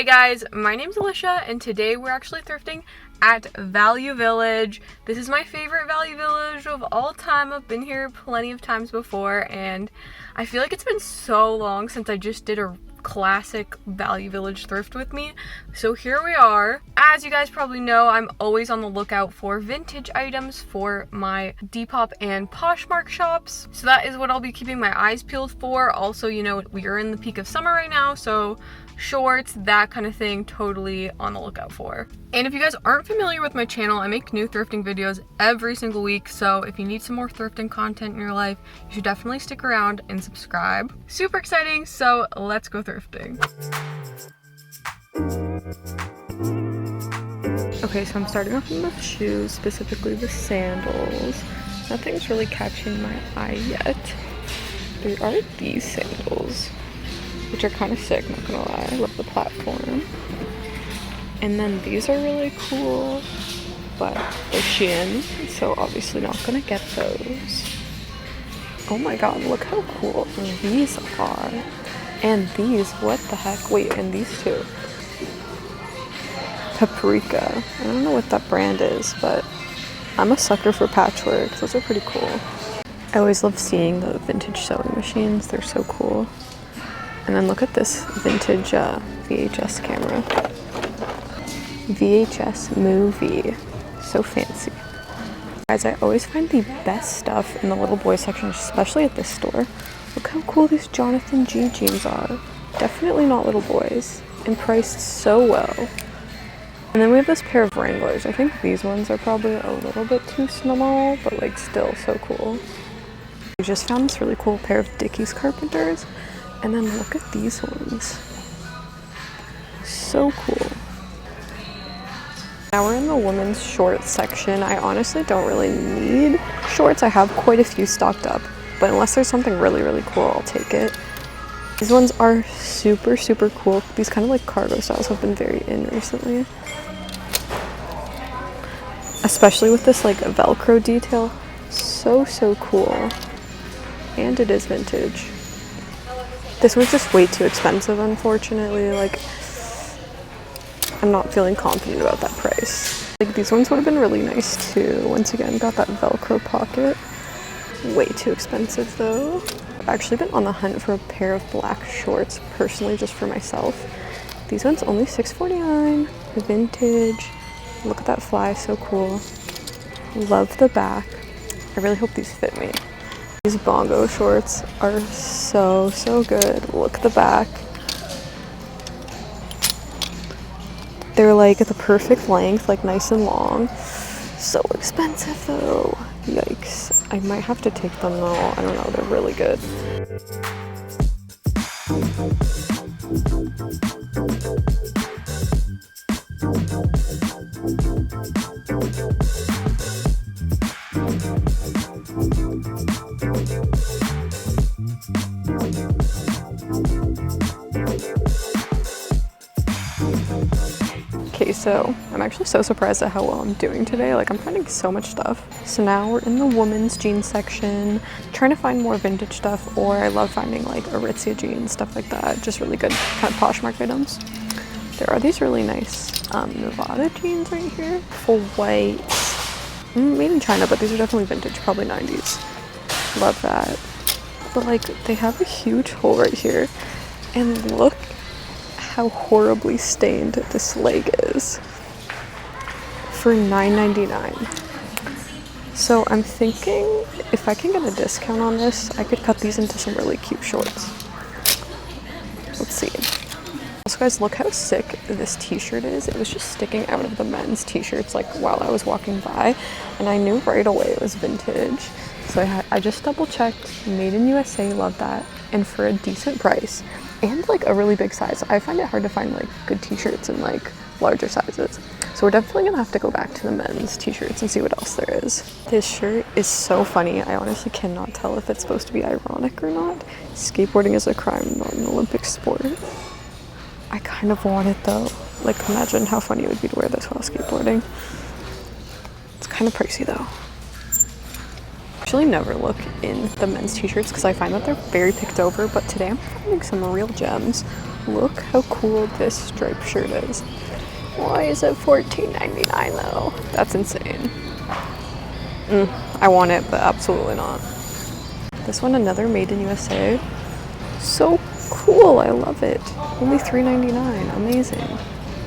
Hey guys, my name's Alicia and today we're actually thrifting at Value Village. This is my favorite Value Village of all time. I've been here plenty of times before and I feel like it's been so long since I just did a classic Value Village thrift with me. So here we are. As you guys probably know, I'm always on the lookout for vintage items for my Depop and Poshmark shops. So that is what I'll be keeping my eyes peeled for. Also, you know, we are in the peak of summer right now, so shorts, that kind of thing, totally on the lookout for. And if you guys aren't familiar with my channel, I make new thrifting videos every single week, so if you need some more thrifting content in your life, you should definitely stick around and subscribe. Super exciting, so let's go thrifting. Okay, so I'm starting off with the shoes, specifically the sandals. Nothing's really catching my eye yet. There are these sandals, which are kind of sick, not gonna lie. I love the platform. And then these are really cool, but they're Shein, so obviously not gonna get those. Oh my god, look how cool these are. And these, what the heck? Wait, and these two. Paprika. I don't know what that brand is, but I'm a sucker for patchwork. Those are pretty cool. I always love seeing the vintage sewing machines. They're so cool. And then look at this vintage VHS camera. VHS movie. So fancy. Guys, I always find the best stuff in the little boy section, especially at this store. Look how cool these Jonathan G jeans are. Definitely not little boys. And priced so well. And then we have this pair of Wranglers. I think these ones are probably a little bit too small, but like still so cool. We just found this really cool pair of Dickies Carpenters. And then look at these ones. So cool. Now we're in the women's shorts section. I honestly don't really need shorts. I have quite a few stocked up, but unless there's something really, really cool, I'll take it. These ones are super, super cool. These kind of like cargo styles have been very in recently. Especially with this like Velcro detail. So, so cool. And it is vintage. This one's just way too expensive, unfortunately. Like, I'm not feeling confident about that price. Like, these ones would have been really nice too. Once again, got that Velcro pocket. Way too expensive though. I've actually been on the hunt for a pair of black shorts, personally, just for myself. These ones only $6.49. Vintage. Look at that fly, so cool. Love the back. I really hope these fit me. These bongo shorts are so, so good. Look at the back. They're like the perfect length, like nice and long. So expensive though. Yikes. I might have to take them though. I don't know, they're really good. Okay, so I'm actually so surprised at how well I'm doing today. Like, I'm finding so much stuff. So now we're in the women's jeans section, trying to find more vintage stuff, or I love finding like Aritzia jeans, stuff like that. Just really good kind of Poshmark items. There are these really nice Nevada jeans right here. Full white. Made in China, but these are definitely vintage, probably 90s. Love that. But like, they have a huge hole right here. And look how horribly stained this leg is. For $9.99. So I'm thinking if I can get a discount on this, I could cut these into some really cute shorts. Let's see. Also guys, look how sick this t-shirt is. It was just sticking out of the men's t-shirts like while I was walking by, and I knew right away it was vintage. So I just double checked, made in USA, love that, and for a decent price. And like a really big size. I find it hard to find like good t-shirts in like larger sizes. So we're definitely gonna have to go back to the men's t-shirts and see what else there is. This shirt is so funny. I honestly cannot tell if it's supposed to be ironic or not. Skateboarding is a crime, not an Olympic sport. I kind of want it though. Like, imagine how funny it would be to wear this while skateboarding. It's kind of pricey though. Actually never look in the men's t-shirts because I find that they're very picked over, but today I'm finding some real gems. look how cool this striped shirt is. Why is it $14.99 though? That's insane. I want it, but absolutely not. This one, another made in USA. So cool, I love it. Only $3.99, amazing.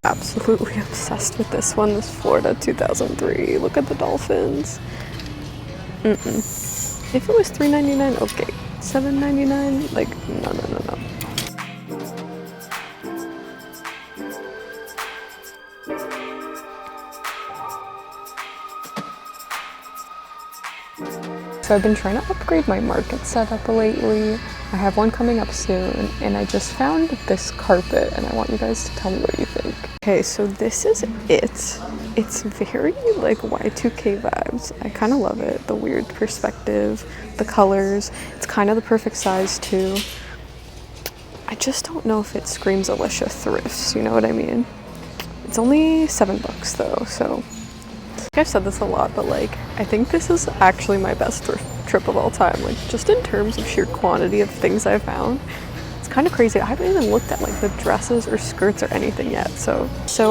Absolutely obsessed with this one, this Florida 2003. Look at the dolphins. If it was $3.99, okay. $7.99, like, no. So I've been trying to upgrade my market setup lately. I have one coming up soon, and I just found this carpet, and I want you guys to tell me what you think. Okay, so this is it. It's very like Y2K vibes. I kind of love it. The weird perspective, the colors. It's kind of the perfect size too. I just don't know if it screams Alicia Thrifts, you know what I mean? It's only $7 though, so. I've said this a lot, but like, I think this is actually my best thrift trip of all time. Like, just in terms of sheer quantity of things I've found. It's kind of crazy. I haven't even looked at like the dresses or skirts or anything yet. So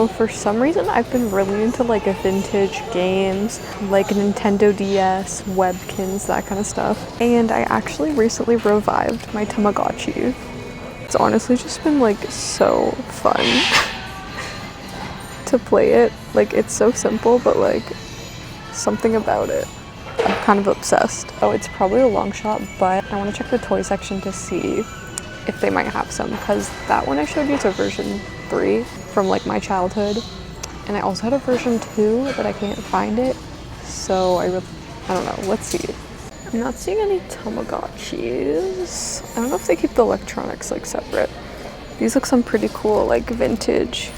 for some reason, I've been really into like a vintage games, like a Nintendo DS, Webkins, that kind of stuff. And I actually recently revived my Tamagotchi. It's honestly just been like so fun to play it. Like, it's so simple, but like something about it, I'm kind of obsessed. Oh, it's probably a long shot, but I want to check the toy section to see if they might have some, because that one I showed you is a version 3 from like my childhood, and I also had a version 2 but I can't find it, so I don't know. Let's see. I'm not seeing any Tamagotchis. I don't know if they keep the electronics like separate. These look some pretty cool, like vintage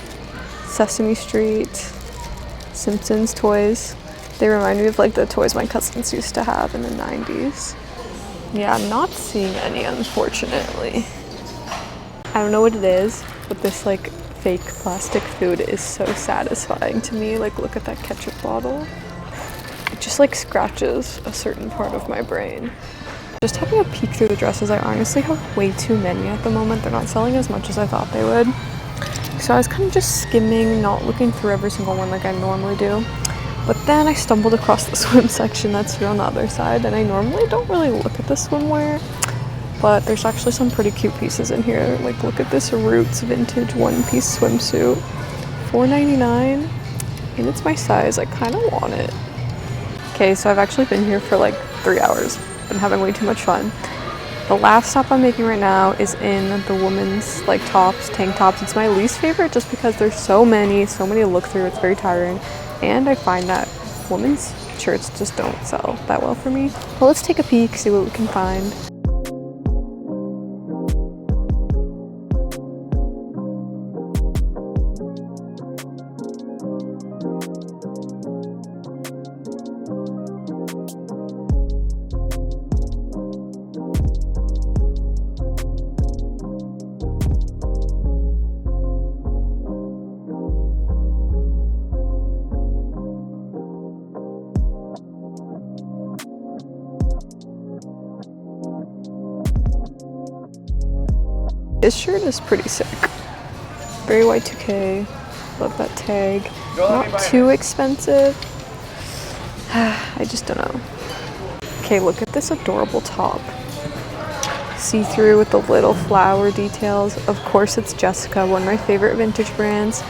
Sesame Street, Simpsons toys. They remind me of like the toys my cousins used to have in the 90s. Yeah, I'm not seeing any, unfortunately. I don't know what it is, but this like fake plastic food is so satisfying to me. Like, look at that ketchup bottle. It just like scratches a certain part of my brain. Just having a peek through the dresses, I honestly have way too many at the moment. They're not selling as much as I thought they would. So I was kind of just skimming, not looking through every single one like I normally do. But then I stumbled across the swim section that's here on the other side, and I normally don't really look at the swimwear, but there's actually some pretty cute pieces in here. Like, look at this Roots vintage one-piece swimsuit. $4.99, and it's my size. I kind of want it. Okay, so I've actually been here for like 3 hours. Been having way too much fun. The last stop I'm making right now is in the women's like tops, tank tops. It's my least favorite just because there's so many to look through. It's very tiring. And I find that women's shirts just don't sell that well for me. Well, let's take a peek, see what we can find. This shirt is pretty sick. Very Y2K. Love that tag. Not too expensive. I just don't know. Okay, look at this adorable top. See-through with the little flower details. Of course, it's Jessica, one of my favorite vintage brands.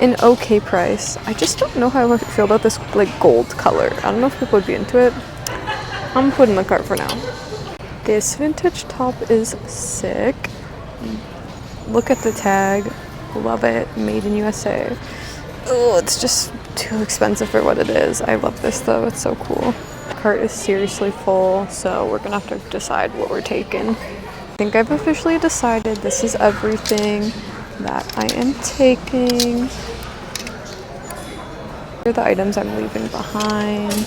An okay price. I just don't know how I feel about this like gold color. I don't know if people would be into it. I'm gonna put it in the cart for now. This vintage top is sick. Look at the tag. Love it. Made in USA. Oh, it's just too expensive for what it is. I love this though. It's so cool. The cart is seriously full, so we're gonna have to decide what we're taking. I think I've officially decided this is everything that I am taking. Here are the items I'm leaving behind.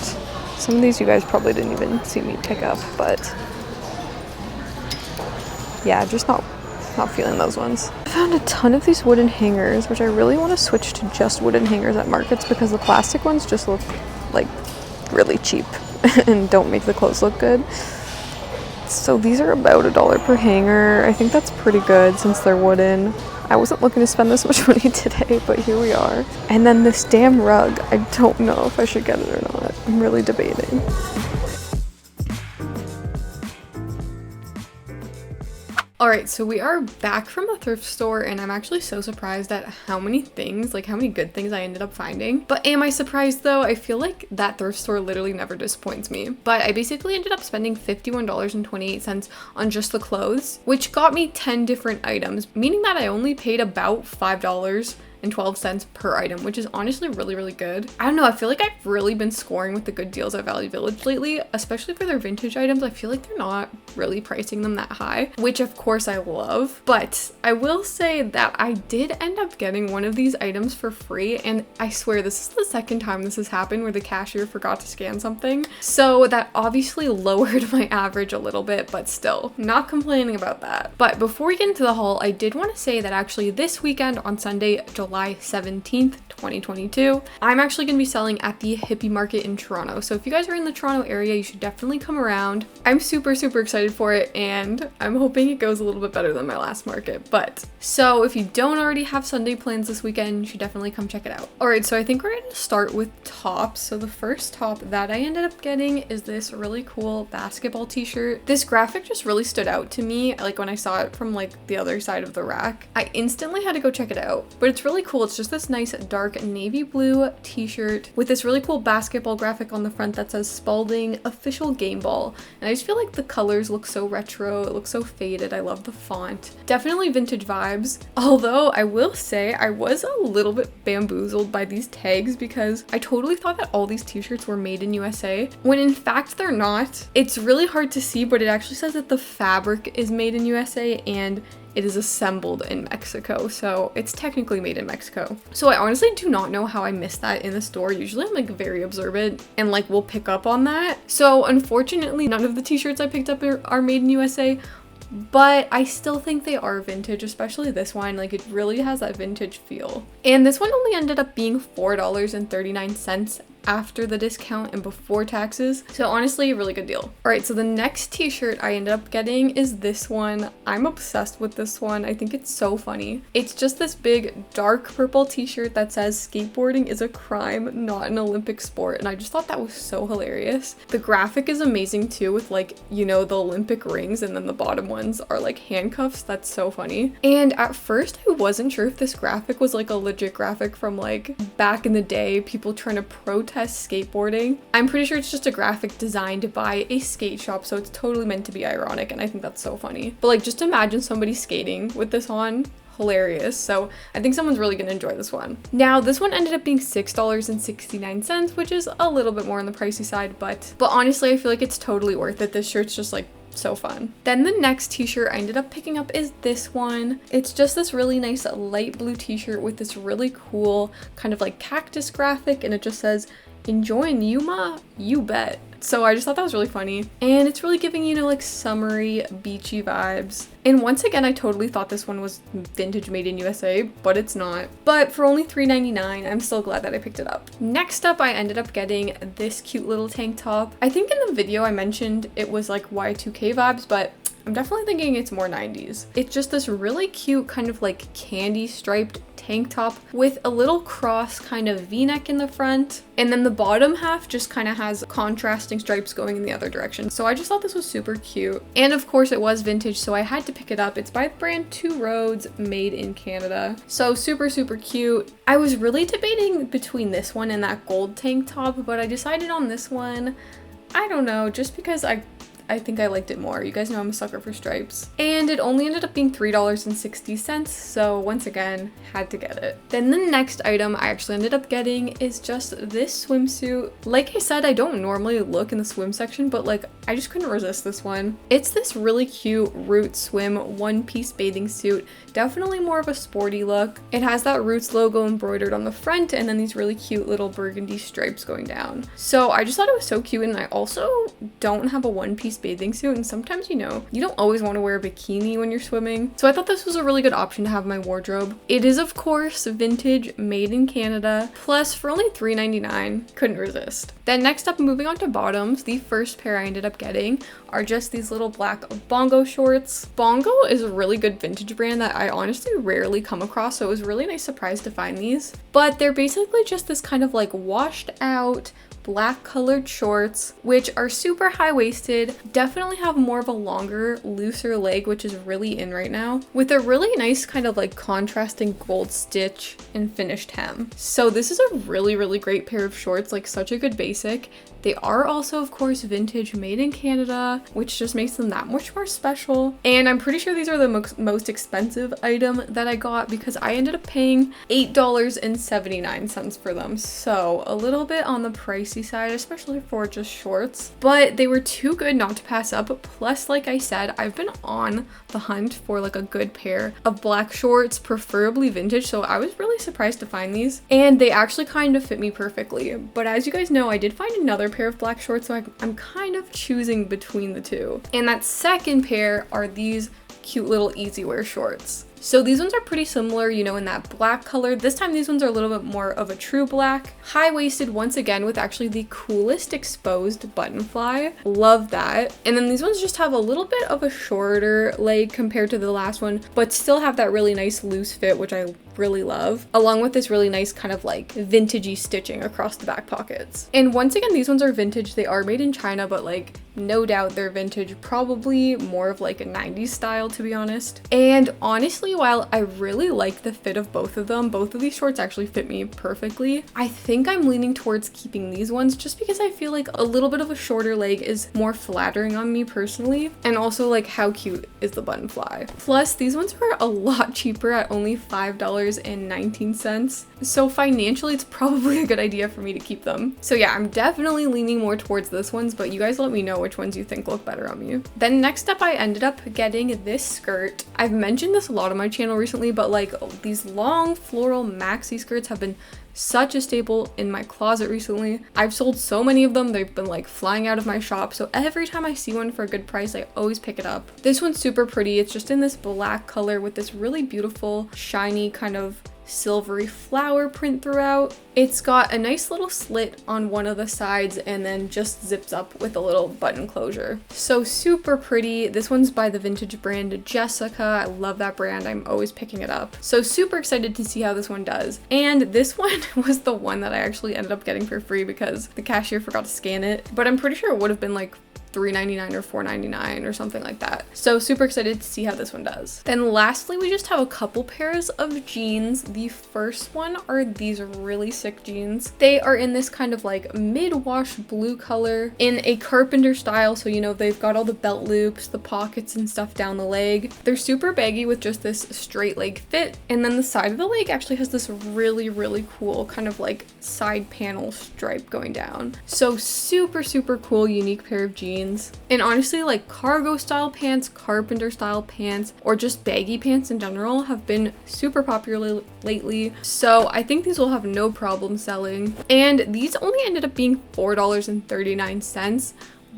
Some of these you guys probably didn't even see me pick up, but yeah, just not feeling those ones. I found a ton of these wooden hangers, which I really want to switch to just wooden hangers at markets because the plastic ones just look like really cheap and don't make the clothes look good. So these are about $1 per hanger. I think that's pretty good since they're wooden. I wasn't looking to spend this much money today, but here we are. And then this damn rug, I don't know if I should get it or not. I'm really debating. Alright, so we are back from the thrift store, and I'm actually so surprised at how many things, like how many good things I ended up finding. But am I surprised though? I feel like that thrift store literally never disappoints me. But I basically ended up spending $51.28 on just the clothes, which got me 10 different items, meaning that I only paid about $5.12 per item, which is honestly really good. I don't know, I feel like I've really been scoring with the good deals at Value Village lately, especially for their vintage items. I feel like they're not really pricing them that high, which of course I love. But I will say that I did end up getting one of these items for free, and I swear this is the second time this has happened where the cashier forgot to scan something. So that obviously lowered my average a little bit, but still not complaining about that. But before we get into the haul, I did want to say that actually this weekend on Sunday, July 17th, 2022, I'm actually going to be selling at the Hippie Market in Toronto. So if you guys are in the Toronto area, you should definitely come around. I'm super excited for it, and I'm hoping it goes a little bit better than my last market. But so if you don't already have Sunday plans this weekend, you should definitely come check it out. All right, so I think we're going to start with tops. So the first top that I ended up getting is this really cool basketball t-shirt. This graphic just really stood out to me, like when I saw it from like the other side of the rack. I instantly had to go check it out, but it's really cool. It's just this nice dark navy blue t-shirt with this really cool basketball graphic on the front that says Spalding Official Game Ball. And I just feel like the colors look so retro, it looks so faded. I love the font. Definitely vintage vibes. Although I will say I was a little bit bamboozled by these tags because I totally thought that all these t-shirts were made in USA, when in fact they're not. It's really hard to see, but it actually says that the fabric is made in USA and it is assembled in Mexico, so it's technically made in Mexico. So I honestly do not know how I missed that in the store. Usually I'm like very observant and like will pick up on that. So unfortunately, none of the t-shirts I picked up are made in USA, but I still think they are vintage, especially this one. Like, it really has that vintage feel. And this one only ended up being $4.39 after the discount and before taxes. So honestly, a really good deal. All right, so the next t-shirt I ended up getting is this one. I'm obsessed with this one. I think it's so funny. It's just this big dark purple t-shirt that says skateboarding is a crime, not an Olympic sport. And I just thought that was so hilarious. The graphic is amazing too, with like, you know, the Olympic rings, and then the bottom ones are like handcuffs. That's so funny. And at first I wasn't sure if this graphic was like a legit graphic from like back in the day, people trying to protest skateboarding. I'm pretty sure it's just a graphic designed by a skate shop, so it's totally meant to be ironic, and I think that's so funny. But like, just imagine somebody skating with this on. Hilarious. So I think someone's really gonna enjoy this one. Now this one ended up being $6.69, which is a little bit more on the pricey side, but honestly I feel like it's totally worth it. This shirt's just like so fun. Then the next t-shirt I ended up picking up is this one. It's just this really nice light blue t-shirt with this really cool kind of like cactus graphic, and it just says, "Enjoying Yuma? You bet." So I just thought that was really funny, and it's really giving, you know, like summery, beachy vibes. And once again, I totally thought this one was vintage made in USA, but it's not. But for only $3.99, I'm still glad that I picked it up. Next up, I ended up getting this cute little tank top. I think in the video I mentioned it was like Y2K vibes, but I'm definitely thinking it's more 90s. It's just this really cute kind of like candy striped tank top with a little cross kind of v-neck in the front, and then the bottom half just kind of has contrasting stripes going in the other direction. So I just thought this was super cute, and of course it was vintage, so I had to pick it up. It's by the brand Two Roads, made in Canada. So super cute. I was really debating between this one and that gold tank top, but I decided on this one. I don't know, just because I think I liked it more. You guys know I'm a sucker for stripes. And it only ended up being $3.60, so once again, had to get it. Then the next item I actually ended up getting is just this swimsuit. Like I said, I don't normally look in the swim section, but like, I just couldn't resist this one. It's this really cute Roots swim one-piece bathing suit. Definitely more of a sporty look. It has that Roots logo embroidered on the front, and then these really cute little burgundy stripes going down. So I just thought it was so cute, and I also don't have a one-piece nice bathing suit, and sometimes, you know, you don't always want to wear a bikini when you're swimming. So I thought this was a really good option to have in my wardrobe. It is, of course, vintage, made in Canada, plus for only $3.99, couldn't resist. Then next up, moving on to bottoms, the first pair I ended up getting are just these little black Bongo shorts. Bongo is a really good vintage brand that I honestly rarely come across, so it was a really nice surprise to find these. But they're basically just this kind of like washed out black colored shorts, which are super high-waisted, definitely have more of a longer, looser leg, which is really in right now, with a really nice kind of like contrasting gold stitch and finished hem. So this is a really, really great pair of shorts, like such a good basic. They are also, of course, vintage, made in Canada, which just makes them that much more special. And I'm pretty sure these are the most expensive item that I got because I ended up paying $8.79 for them. So a little bit on the pricey side, especially for just shorts, but they were too good not to pass up. Plus, like I said, I've been on the hunt for like a good pair of black shorts, preferably vintage. So I was really surprised to find these, and they actually kind of fit me perfectly. But as you guys know, I did find another pair of black shorts, so I'm kind of choosing between the two. And that second pair are these cute little easy wear shorts. So these ones are pretty similar, you know, in that black color. This time these ones are a little bit more of a true black. High-waisted once again with actually the coolest exposed button fly. Love that. And then these ones just have a little bit of a shorter leg compared to the last one, but still have that really nice loose fit, which I really love, along with this really nice kind of like vintagey stitching across the back pockets. And once again, these ones are vintage. They are made in China, but like no doubt they're vintage, probably more of like a 90s style, to be honest. And honestly, while I really like the fit of both of them, both of these shorts actually fit me perfectly. I think I'm leaning towards keeping these ones just because I feel like a little bit of a shorter leg is more flattering on me personally. And also, like, how cute is the button fly? Plus, these ones were a lot cheaper at only $5.19. So financially, it's probably a good idea for me to keep them. So yeah, I'm definitely leaning more towards this ones, but you guys let me know which ones you think look better on me. Then next up, I ended up getting this skirt. I've mentioned this a lot on my channel recently, but like these long floral maxi skirts have been such a staple in my closet recently. I've sold so many of them. They've been like flying out of my shop. So every time I see one for a good price, I always pick it up. This one's super pretty. It's just in this black color with this really beautiful, shiny kind of silvery flower print throughout. It's got a nice little slit on one of the sides and then just zips up with a little button closure. So super pretty. This one's by the vintage brand Jessica. I love that brand. I'm always picking it up. So super excited to see how this one does. And this one was the one that I actually ended up getting for free because the cashier forgot to scan it. But I'm pretty sure it would have been like $3.99 or $4.99 or something like that. So super excited to see how this one does. Then lastly, we just have a couple pairs of jeans. The first one are these really sick jeans. They are in this kind of like mid-wash blue color in a carpenter style. So, you know, they've got all the belt loops, the pockets and stuff down the leg. They're super baggy with just this straight leg fit. And then the side of the leg actually has this really, really cool kind of like side panel stripe going down. So super, super cool, unique pair of jeans. And honestly, like cargo style pants, carpenter style pants, or just baggy pants in general have been super popular lately. So I think these will have no problem selling. And these only ended up being $4.39.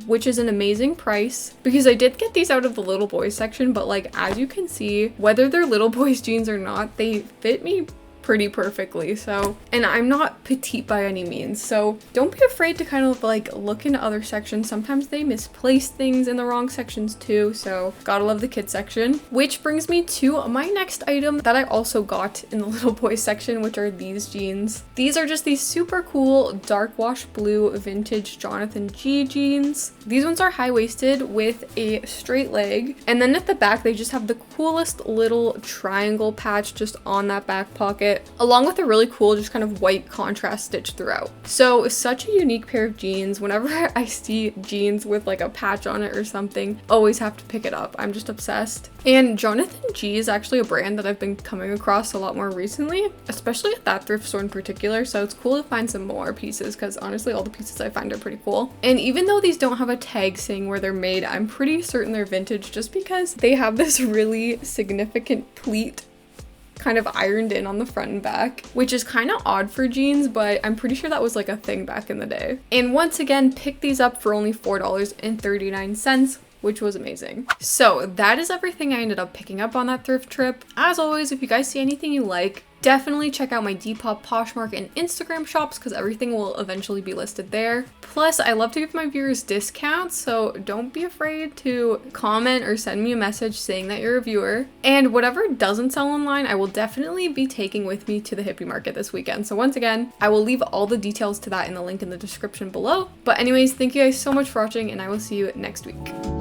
Which is an amazing price because I did get these out of the little boys section, but like as you can see, whether they're little boys jeans or not, they fit me pretty perfectly. So, and I'm not petite by any means, so don't be afraid to kind of like look into other sections. Sometimes they misplace things in the wrong sections too, so gotta love the kids section. Which brings me to my next item that I also got in the little boys section, which are these jeans. These are just these super cool dark wash blue vintage Jonathan G jeans. These ones are high-waisted with a straight leg, and then at the back they just have the coolest little triangle patch just on that back pocket, along with a really cool just kind of white contrast stitch throughout. So such a unique pair of jeans. Whenever I see jeans with like a patch on it or something, always have to pick it up. I'm just obsessed. And Jonathan G is actually a brand that I've been coming across a lot more recently, especially at that thrift store in particular. So it's cool to find some more pieces because honestly all the pieces I find are pretty cool. And even though these don't have a tag saying where they're made, I'm pretty certain they're vintage just because they have this really significant pleat kind of ironed in on the front and back, which is kind of odd for jeans, but I'm pretty sure that was like a thing back in the day. And once again, picked these up for only $4.39, which was amazing. So that is everything I ended up picking up on that thrift trip. As always, if you guys see anything you like, definitely check out my Depop, Poshmark, and Instagram shops because everything will eventually be listed there. Plus, I love to give my viewers discounts, so don't be afraid to comment or send me a message saying that you're a viewer. And whatever doesn't sell online, I will definitely be taking with me to the hippie market this weekend. So once again, I will leave all the details to that in the link in the description below. But anyways, thank you guys so much for watching, and I will see you next week.